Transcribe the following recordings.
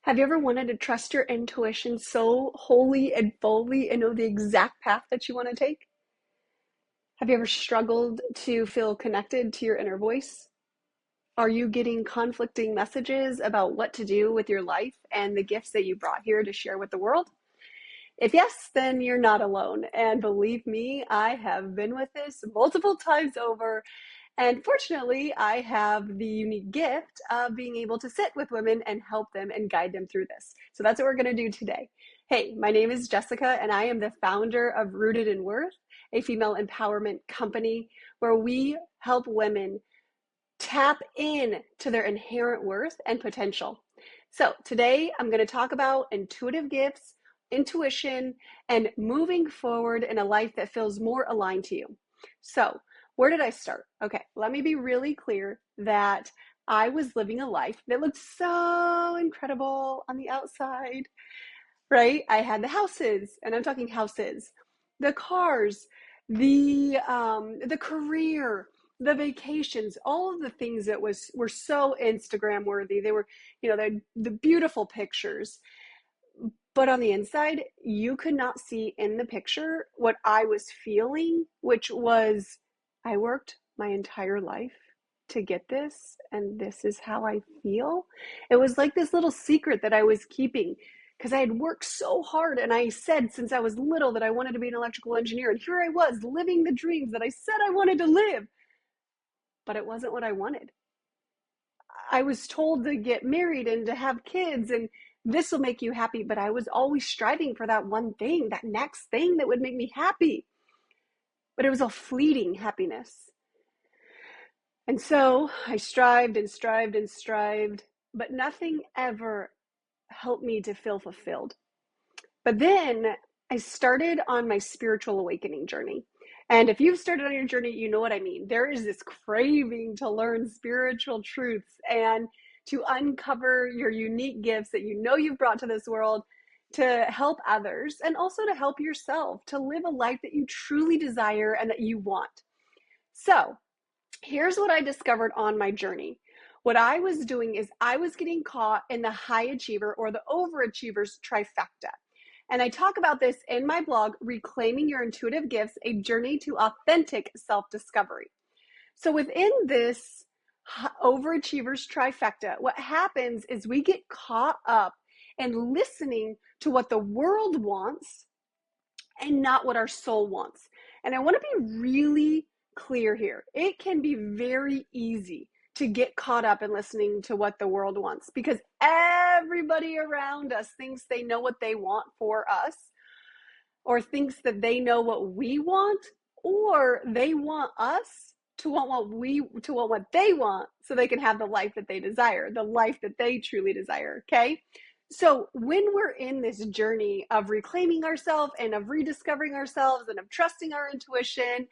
Have you ever wanted to trust your intuition so wholly and fully and know the exact path that you want to take? Have you ever struggled to feel connected to your inner voice? Are you getting conflicting messages about what to do with your life and the gifts that you brought here to share with the world? If yes, then you're not alone. And believe me, I have been with this multiple times over. And fortunately, I have the unique gift of being able to sit with women and help them and guide them through this. So that's what we're going to do today. Hey, my name is Jessica, and I am the founder of Rooted in Worth, a female empowerment company where we help women tap in to their inherent worth and potential. So today I'm going to talk about intuitive gifts, intuition, and moving forward in a life that feels more aligned to you. So where did I start? Okay, let me be really clear that I was living a life that looked so incredible on the outside, right? I had the houses, and I'm talking houses, the cars, the career, the vacations, all of the things that were so Instagram worthy. They were, the beautiful pictures. But on the inside, you could not see in the picture what I was feeling, which was I worked my entire life to get this, and this is how I feel. It was like this little secret that I was keeping because I had worked so hard, and I said since I was little that I wanted to be an electrical engineer, and here I was living the dreams that I said I wanted to live, but it wasn't what I wanted. I was told to get married and to have kids, and this will make you happy, but I was always striving for that one thing, that next thing that would make me happy. But it was a fleeting happiness. And so I strived and strived and strived, but nothing ever helped me to feel fulfilled. But then I started on my spiritual awakening journey. And if you've started on your journey, you know what I mean. There is this craving to learn spiritual truths and to uncover your unique gifts that you know you've brought to this world to help others and also to help yourself to live a life that you truly desire and that you want. So here's what I discovered on my journey. What I was doing is I was getting caught in the high achiever or the overachiever's trifecta. And I talk about this in my blog, Reclaiming Your Intuitive Gifts, a Journey to Authentic Self-Discovery. So within this overachiever's trifecta, what happens is we get caught up in listening to what the world wants and not what our soul wants. And I want to be really clear here. It can be very easy to get caught up in listening to what the world wants because everybody around us thinks they know what they want for us or thinks that they know what we want, or they want us to want what they want so they can have the life that they desire, the life that they truly desire. Okay. So when we're in this journey of reclaiming ourselves and of rediscovering ourselves and of trusting our intuition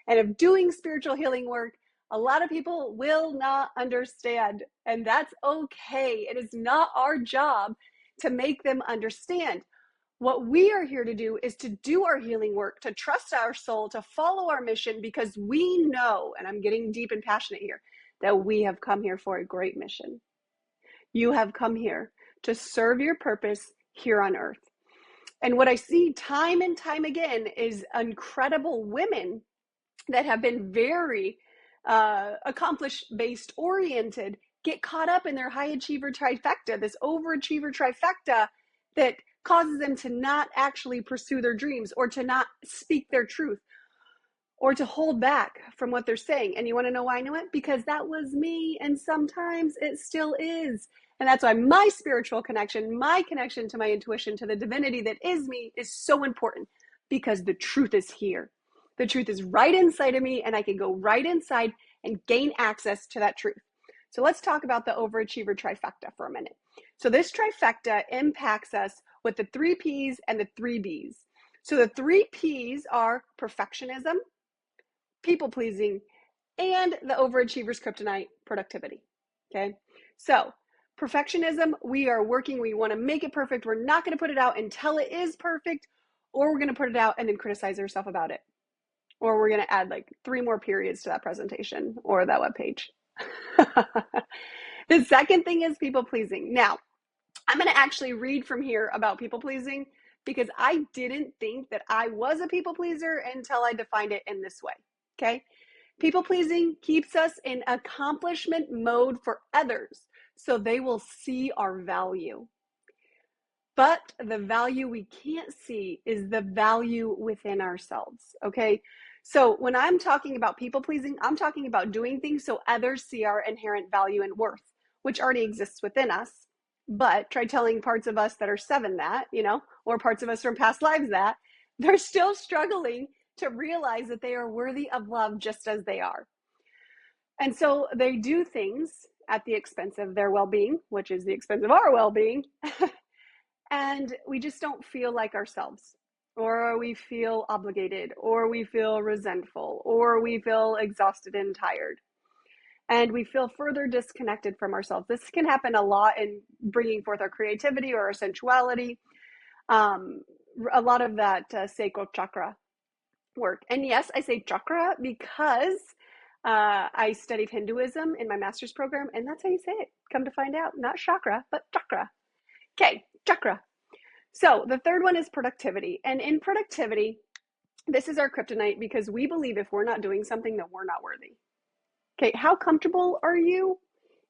and of doing spiritual healing work, a lot of people will not understand, and that's okay. It is not our job to make them understand. What we are here to do is to do our healing work, to trust our soul, to follow our mission, because we know, and I'm getting deep and passionate here, that we have come here for a great mission. You have come here to serve your purpose here on earth. And what I see time and time again is incredible women that have been very accomplishment-based oriented get caught up in their high achiever trifecta, this overachiever trifecta that causes them to not actually pursue their dreams or to not speak their truth or to hold back from what they're saying. And you want to know why I know it? Because that was me, and sometimes it still is. And that's why my spiritual connection, my connection to my intuition, to the divinity that is me, is so important, because the truth is here. The truth is right inside of me, and I can go right inside and gain access to that truth. So let's talk about the overachiever trifecta for a minute. So this trifecta impacts us with the 3 P's and the 3 B's. So the 3 P's are perfectionism, people pleasing, and the overachiever's kryptonite, productivity. Okay. So perfectionism, we are working, we want to make it perfect. We're not going to put it out until it is perfect, or we're going to put it out and then criticize ourselves about it. Or we're going to add like 3 more periods to that presentation or that web page. The second thing is people pleasing. Now, I'm going to actually read from here about people pleasing because I didn't think that I was a people pleaser until I defined it in this way. Okay. People pleasing keeps us in accomplishment mode for others so they will see our value. But the value we can't see is the value within ourselves. Okay. So when I'm talking about people pleasing, I'm talking about doing things so others see our inherent value and worth, which already exists within us. But try telling parts of us that are 7 that, or parts of us from past lives that, they're still struggling to realize that they are worthy of love just as they are. And so they do things at the expense of their well-being, which is the expense of our well-being. And we just don't feel like ourselves, or we feel obligated, or we feel resentful, or we feel exhausted and tired. And we feel further disconnected from ourselves. This can happen a lot in bringing forth our creativity or our sensuality. A lot of that sacral chakra work. And yes, I say chakra because I studied Hinduism in my master's program, and that's how you say it. Come to find out, not chakra, but chakra. Okay, chakra. So the third one is productivity. And in productivity, this is our kryptonite because we believe if we're not doing something, that we're not worthy. Okay, how comfortable are you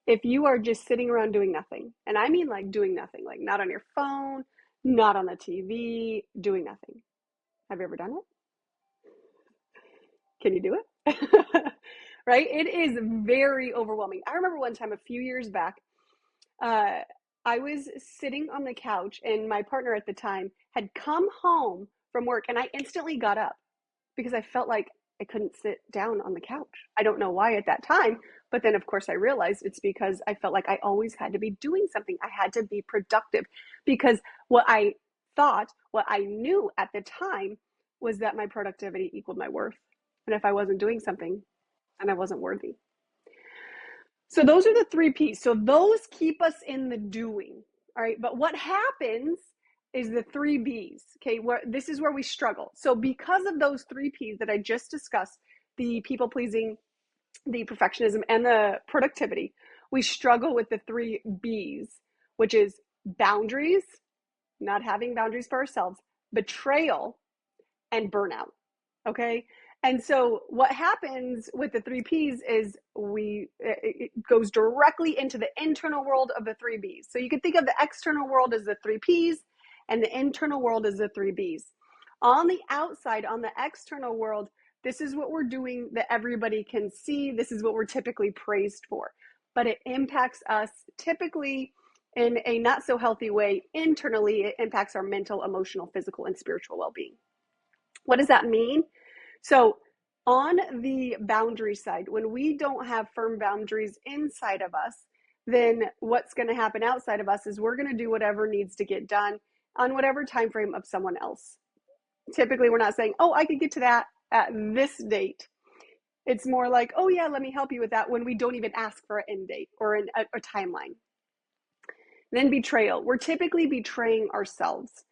if you are just sitting around doing nothing? And I mean like doing nothing, like not on your phone, not on the TV, doing nothing. Have you ever done it? Can you do it? Right? It is very overwhelming. I remember one time a few years back, I was sitting on the couch and my partner at the time had come home from work and I instantly got up because I felt like I couldn't sit down on the couch. I don't know why at that time, but then of course I realized it's because I felt like I always had to be doing something. I had to be productive because what I knew at the time was that my productivity equaled my worth. And if I wasn't doing something, then I wasn't worthy. So those are the 3 P's. So those keep us in the doing. All right. But what happens is the 3 B's. Okay. This is where we struggle. So because of those 3 P's that I just discussed, the people pleasing, the perfectionism, and the productivity, we struggle with the 3 B's, which is boundaries, not having boundaries for ourselves, betrayal, and burnout. Okay. And so what happens with the 3 P's is it goes directly into the internal world of the 3 B's. So you can think of the external world as the 3 P's and the internal world as the 3 B's. On the outside, on the external world, this is what we're doing that everybody can see. This is what we're typically praised for. But it impacts us typically in a not so healthy way. Internally, it impacts our mental, emotional, physical, and spiritual well-being. What does that mean? So on the boundary side, when we don't have firm boundaries inside of us, then what's going to happen outside of us is we're going to do whatever needs to get done on whatever time frame of someone else. Typically, we're not saying, oh, I could get to that at this date. It's more like, oh yeah, let me help you with that, when we don't even ask for an end date or a timeline. Then betrayal. We're typically betraying ourselves.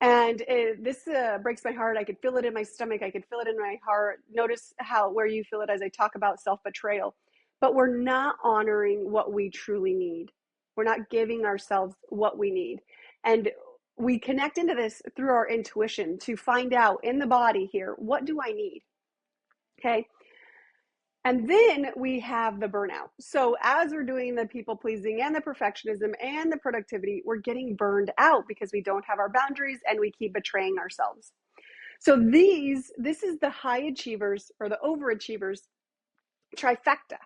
And this breaks my heart. I could feel it in my stomach. I could feel it in my heart. Notice where you feel it as I talk about self-betrayal. But we're not honoring what we truly need. We're not giving ourselves what we need. And we connect into this through our intuition to find out in the body here, what do I need? Okay. And then we have the burnout. So as we're doing the people pleasing and the perfectionism and the productivity, we're getting burned out because we don't have our boundaries and we keep betraying ourselves. So this is the high achievers or the overachievers trifecta,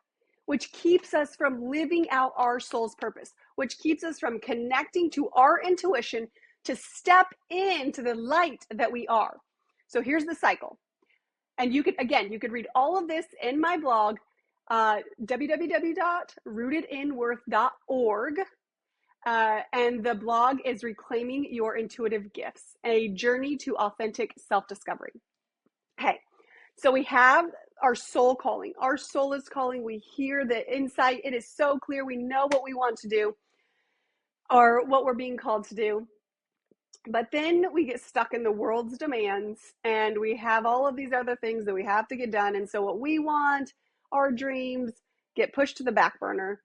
which keeps us from living out our soul's purpose, which keeps us from connecting to our intuition to step into the light that we are. So here's the cycle. And you could read all of this in my blog, www.rootedinworth.org. And the blog is Reclaiming Your Intuitive Gifts, a journey to authentic self-discovery. Okay, so we have our soul calling. Our soul is calling. We hear the insight. It is so clear. We know what we want to do or what we're being called to do. But then we get stuck in the world's demands and we have all of these other things that we have to get done. And so what we want, our dreams, get pushed to the back burner.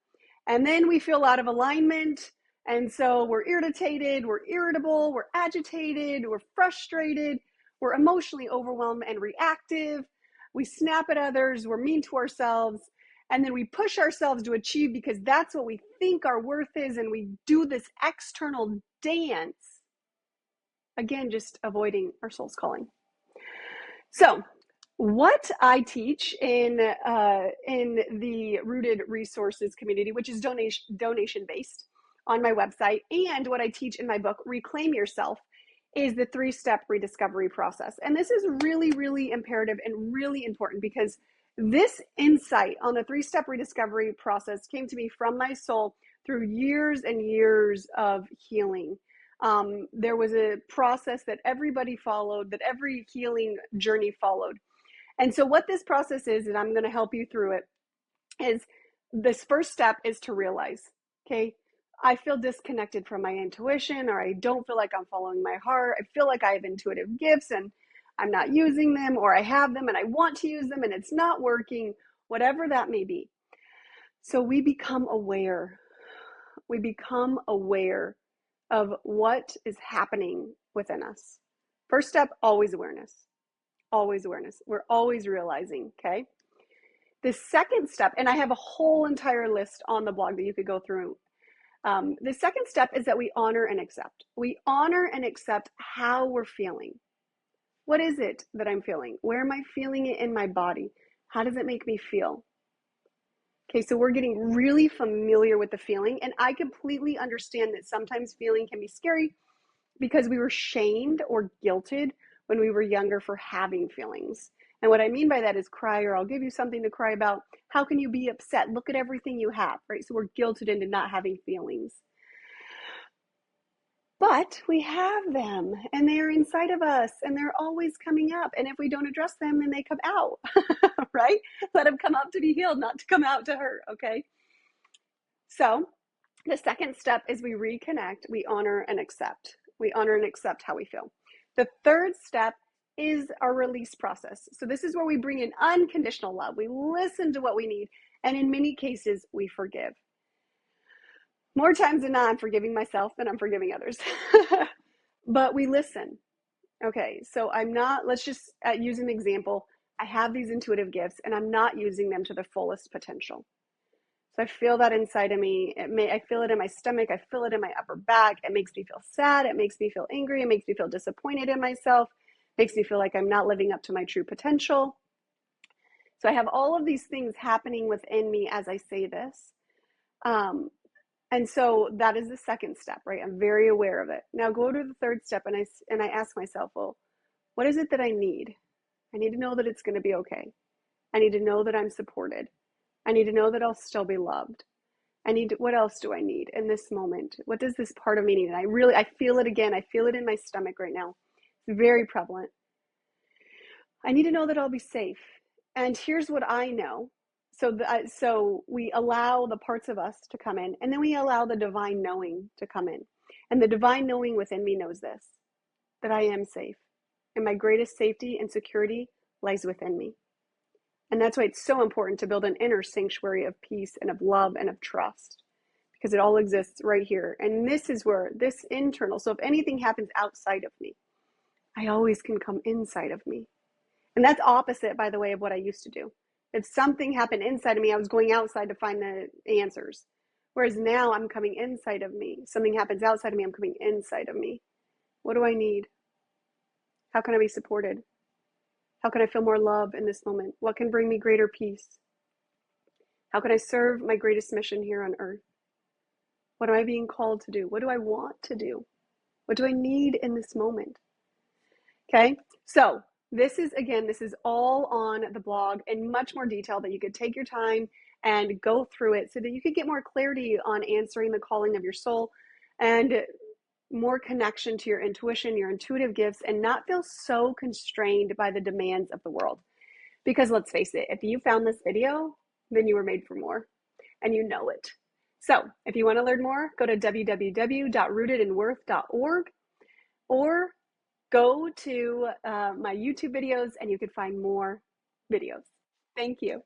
And then we feel out of alignment And so we're irritated, we're irritable, we're agitated, we're frustrated, we're emotionally overwhelmed and reactive. We snap at others, we're mean to ourselves, and then we push ourselves to achieve because that's what we think our worth is, and we do this external dance. Again, just avoiding our soul's calling. So, what I teach in the Rooted Resources community, which is donation based on my website, and what I teach in my book, Reclaim Yourself, is the 3-step rediscovery process. And this is really, really imperative and really important because this insight on the 3-step rediscovery process came to me from my soul through years and years of healing. There was a process that everybody followed, that every healing journey followed. And so what this process is, and I'm going to help you through it, is this first step is to realize, okay, I feel disconnected from my intuition, or I don't feel like I'm following my heart. I feel like I have intuitive gifts and I'm not using them, or I have them and I want to use them and it's not working, whatever that may be. So we become aware. We become aware of what is happening within us. First step, always awareness. Always awareness. We're always realizing, okay? The second step, and I have a whole entire list on the blog that you could go through. The second step is that we honor and accept. We honor and accept how we're feeling. What is it that I'm feeling? Where am I feeling it in my body? How does it make me feel? Okay, so we're getting really familiar with the feeling, and I completely understand that sometimes feeling can be scary because we were shamed or guilted when we were younger for having feelings. And what I mean by that is cry, or I'll give you something to cry about. How can you be upset? Look at everything you have, right? So we're guilted into not having feelings. But we have them, and they're inside of us, and they're always coming up. And if we don't address them, then they come out, right? Let them come up to be healed, not to come out to hurt, okay? So the second step is we reconnect, we honor and accept. We honor and accept how we feel. The third step is our release process. So this is where we bring in unconditional love. We listen to what we need, and in many cases, we forgive. More times than not, I'm forgiving myself than I'm forgiving others. But we listen. Okay, so I'm not, let's just use an example. I have these intuitive gifts, and I'm not using them to their fullest potential. So I feel that inside of me. I feel it in my stomach. I feel it in my upper back. It makes me feel sad. It makes me feel angry. It makes me feel disappointed in myself. It makes me feel like I'm not living up to my true potential. So I have all of these things happening within me as I say this. And so that is the second step, right? I'm very aware of it. Now go to the third step, and I ask myself, well, what is it that I need? I need to know that it's going to be okay. I need to know that I'm supported. I need to know that I'll still be loved. What else do I need in this moment? What does this part of me need? And I feel it again. I feel it in my stomach right now. It's very prevalent. I need to know that I'll be safe. And here's what I know. So we allow the parts of us to come in, and then we allow the divine knowing to come in. And the divine knowing within me knows this, that I am safe. And my greatest safety and security lies within me. And that's why it's so important to build an inner sanctuary of peace and of love and of trust, because it all exists right here. And this is where this internal, so if anything happens outside of me, I always can come inside of me. And that's opposite, by the way, of what I used to do. If something happened inside of me, I was going outside to find the answers. Whereas now I'm coming inside of me. Something happens outside of me, I'm coming inside of me. What do I need? How can I be supported? How can I feel more love in this moment? What can bring me greater peace? How can I serve my greatest mission here on earth? What am I being called to do? What do I want to do? What do I need in this moment? Okay, so this is all on the blog in much more detail that you could take your time and go through it so that you could get more clarity on answering the calling of your soul and more connection to your intuition, your intuitive gifts, and not feel so constrained by the demands of the world. Because let's face it, if you found this video, then you were made for more, and you know it. So if you want to learn more, go to www.rootedinworth.org or go to my YouTube videos, and you can find more videos. Thank you.